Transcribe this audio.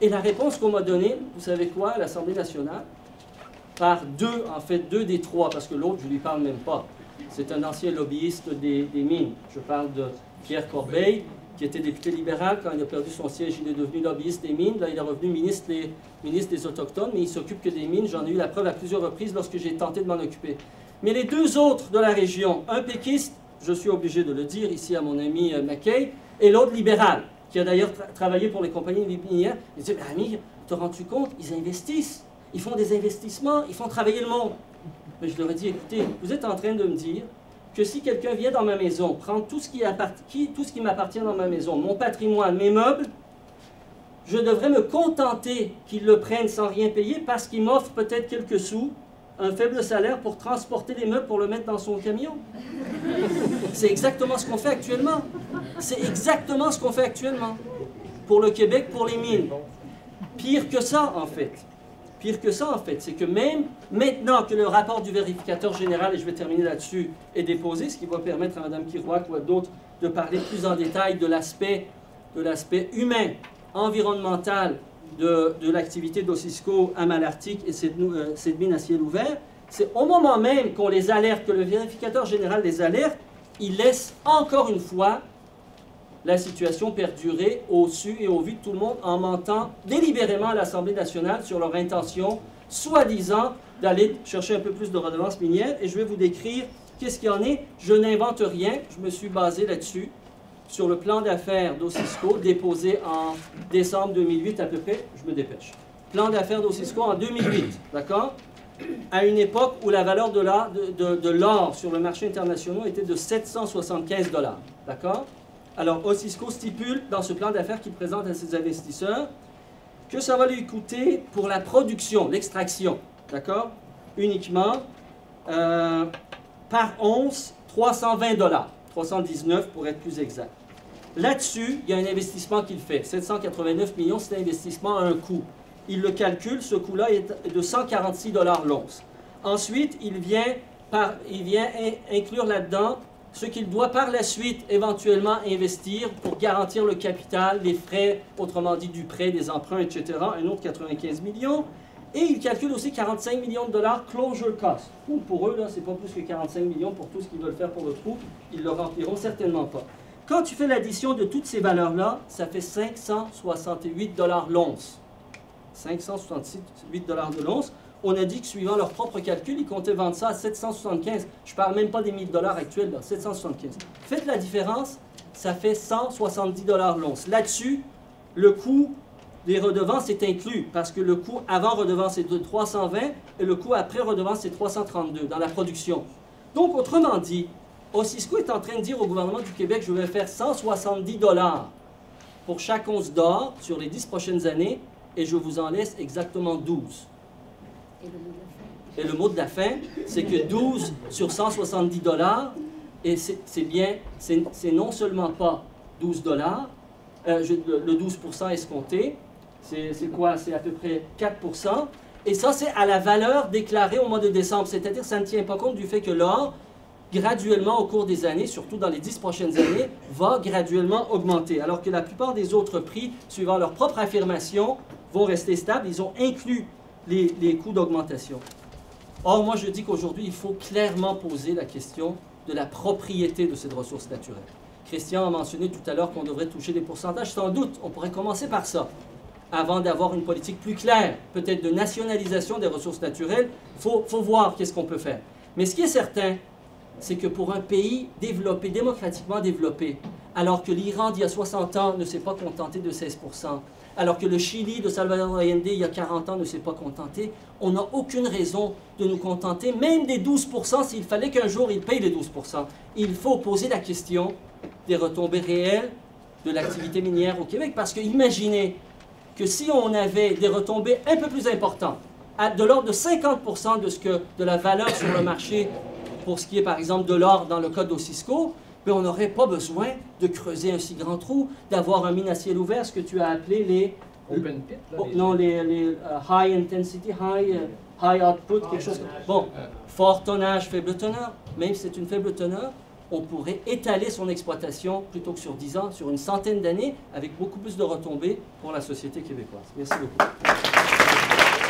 Et la réponse qu'on m'a donnée, vous savez quoi, à l'Assemblée nationale, par deux, en fait, deux des trois, parce que l'autre, je ne lui parle même pas. C'est un ancien lobbyiste des mines. Je parle de Pierre Corbeil, qui était député libéral. Quand il a perdu son siège, il est devenu lobbyiste des mines. Là, il est revenu ministre des Autochtones, mais il s'occupe que des mines. J'en ai eu la preuve à plusieurs reprises lorsque j'ai tenté de m'en occuper. Mais les deux autres de la région, un péquiste, je suis obligé de le dire ici à mon ami McKay, et l'autre libéral, qui a d'ailleurs travaillé pour les compagnies minières, il disait, mais Amir, te rends-tu compte, ils investissent, ils font des investissements, ils font travailler le monde. Mais je leur ai dit, écoutez, vous êtes en train de me dire que si quelqu'un vient dans ma maison, prendre tout ce qui m'appartient dans ma maison, mon patrimoine, mes meubles, je devrais me contenter qu'il le prenne sans rien payer parce qu'il m'offre peut-être quelques sous, un faible salaire pour transporter les meubles pour le mettre dans son camion. C'est exactement ce qu'on fait actuellement. C'est exactement ce qu'on fait actuellement. Pour le Québec, pour les mines. Pire que ça, en fait. Pire que ça, en fait, c'est que même maintenant que le rapport du vérificateur général, et je vais terminer là-dessus, est déposé, ce qui va permettre à Mme Kirouac ou à d'autres de parler plus en détail de l'aspect humain, environnemental de l'activité d'Osisco à Malartic et cette mine à ciel ouvert, c'est au moment même qu'on les alerte, que le vérificateur général les alerte, il laisse encore une fois la situation perdurer au su et au vu de tout le monde en mentant délibérément à l'Assemblée nationale sur leur intention, soi-disant, d'aller chercher un peu plus de redevances minières. Et je vais vous décrire qu'est-ce qu'il y en est. Je n'invente rien, je me suis basé là-dessus, sur le plan d'affaires d'Osisco, déposé en décembre 2008 à peu près, je me dépêche. Plan d'affaires d'Osisco en 2008, d'accord? À une époque où la valeur de l'or sur le marché international était de 775 $, d'accord? Alors, Osisco stipule dans ce plan d'affaires qu'il présente à ses investisseurs que ça va lui coûter pour la production, l'extraction, d'accord? Uniquement, par once, 320 $, 319 pour être plus exact. Là-dessus, il y a un investissement qu'il fait. 789 millions, c'est un investissement à un coût. Il le calcule, ce coût-là est de 146 $ l'once. Ensuite, il vient inclure là-dedans ce qu'il doit par la suite éventuellement investir pour garantir le capital, les frais, autrement dit du prêt, des emprunts, etc. Un autre 95 millions. Et il calcule aussi 45 millions de $ closure cost. Pour eux, c'est pas plus que 45 millions pour tout ce qu'ils veulent faire pour le trou. Ils le rempliront certainement pas. Quand tu fais l'addition de toutes ces valeurs-là, ça fait 568 $ l'once. 568 $ de l'once. On a dit que suivant leur propre calcul, ils comptaient vendre ça à 775. Je ne parle même pas des 1000 $ actuels, là, 775. Faites la différence, ça fait 170 $ l'once. Là-dessus, le coût des redevances est inclus, parce que le coût avant redevance est de 320 et le coût après redevance est 332 dans la production. Donc, autrement dit, Osisco est en train de dire au gouvernement du Québec, je vais faire 170 $ pour chaque once d'or sur les 10 prochaines années et je vous en laisse exactement 12. Et le mot de la fin, c'est que 12 sur 170 $, et c'est non seulement pas 12 $, le 12% escompté, c'est quoi? C'est à peu près 4%, et ça c'est à la valeur déclarée au mois de décembre, c'est-à-dire que ça ne tient pas compte du fait que l'or, graduellement au cours des années, surtout dans les 10 prochaines années, va graduellement augmenter, alors que la plupart des autres prix, suivant leur propre affirmation, vont rester stables, ils ont inclus les coûts d'augmentation. Or, moi, je dis qu'aujourd'hui, il faut clairement poser la question de la propriété de cette ressource naturelle. Christian a mentionné tout à l'heure qu'on devrait toucher des pourcentages. Sans doute, on pourrait commencer par ça. Avant d'avoir une politique plus claire, peut-être de nationalisation des ressources naturelles, il faut voir qu'est-ce qu'on peut faire. Mais ce qui est certain, c'est que pour un pays développé, démocratiquement développé, alors que l'Iran d'il y a 60 ans ne s'est pas contenté de 16%, alors que le Chili de Salvador Allende, il y a 40 ans, ne s'est pas contenté, on n'a aucune raison de nous contenter, même des 12%, s'il fallait qu'un jour ils payent les 12%. Il faut poser la question des retombées réelles de l'activité minière au Québec, parce que imaginez que si on avait des retombées un peu plus importantes, de l'ordre de 50% de la valeur sur le marché, pour ce qui est par exemple de l'or dans le cas d'Osisco, mais on n'aurait pas besoin de creuser un si grand trou, d'avoir un mine à ciel ouvert, ce que tu as appelé les... Open pit, là, non, les high intensity, high output, quelque chose comme... Bon, fort tonnage, faible teneur, même si c'est une faible teneur, on pourrait étaler son exploitation plutôt que sur 10 ans, sur une centaine d'années, avec beaucoup plus de retombées pour la société québécoise. Merci beaucoup.